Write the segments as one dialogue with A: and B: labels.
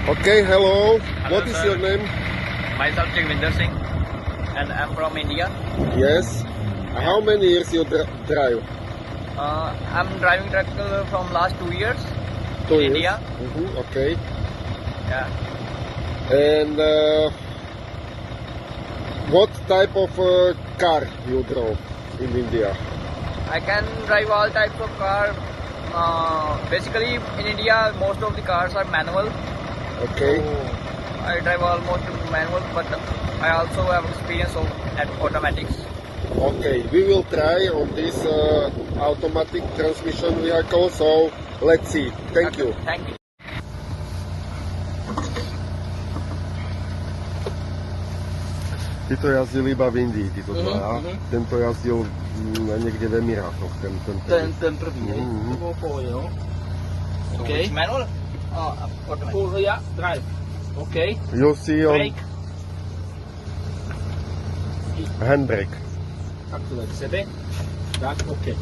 A: Okay, hello.
B: Hello,
A: What is
B: sir.
A: your name?
B: Myself Jagvinder Singh, and I'm from India.
A: Yes. How many years you drive?
B: I'm driving tractor from last 2 years
A: 2
B: in
A: years.
B: India.
A: Okay.
B: Yeah.
A: And what type of car you drove in India?
B: I can drive all types of car. Basically, in India, most of the cars are manual.
A: Okay.
B: So I drive almost manual, but I also have experience of at automatics.
A: Okay, we will try on this automatic transmission vehicle, so let's see. Thank you.
B: Thank you.
A: Títo jazdili iba v Indii, títo dvaja. Tento jazdil niekde v Emirátoch,
C: Ten první, to bylo v pohodě, no.
B: So
C: OK.
B: it's manual? Automatic.
C: Pull, yeah, drive. OK.
A: You see on
C: Brake.
A: handbrake.
C: Takhle k sebe. Tak, OK.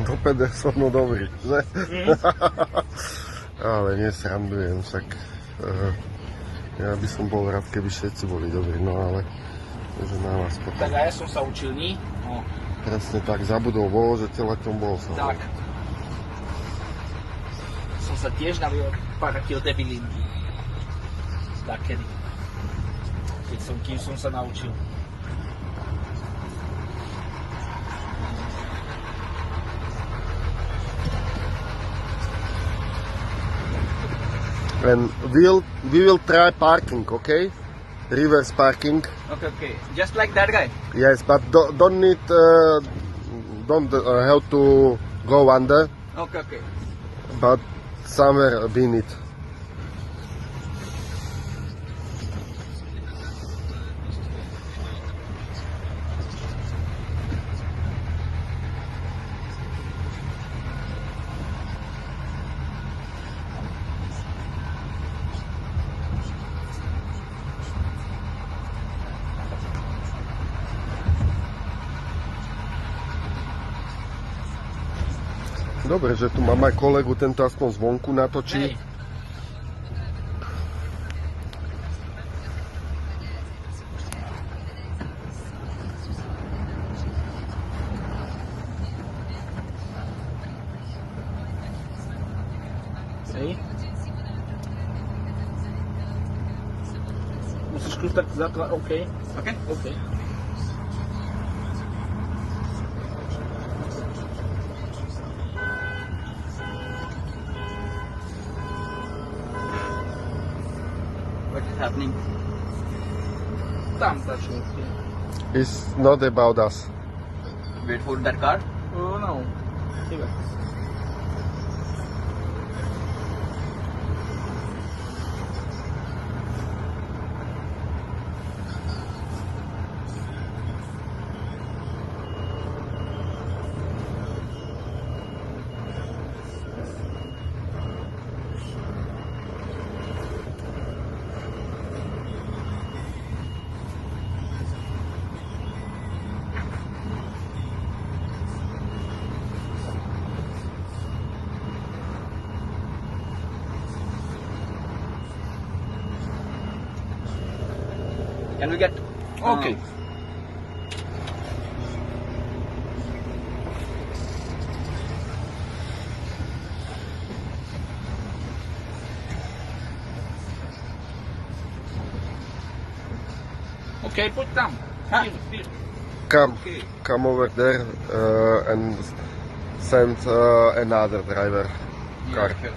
A: Do Pedersonu dobrý, že? Ale nesrandujem, však ja by som bol rád, keby všetci boli dobrí, no ale že na vás potom.
C: Tak a ja som sa učil, ní? No.
A: Presne tak, zabudol bol, že telekom bol som.
C: Tak. Som sa tiež navil pár debilín. Takedy. Kým som sa naučil.
A: And we will try parking, okay? Reverse parking.
B: Okay. Just like that guy.
A: Yes, but don't need, don't have to go under,
B: Okay.
A: but somewhere beneath. Dobre, že tu mám aj kolegu, tento aspoň zvonku natočí.
C: Hej. Hej. Musíš kľúč tak zatvárať, OK.
B: Okay.
C: OK.
B: What is happening?
C: Tam začnú.
A: It's not about us.
B: Wait for that car.
C: No. Iba.
B: Can we get?
C: OK. OK, poď tam. Here.
A: Come over there and send another driver car.
B: Sure.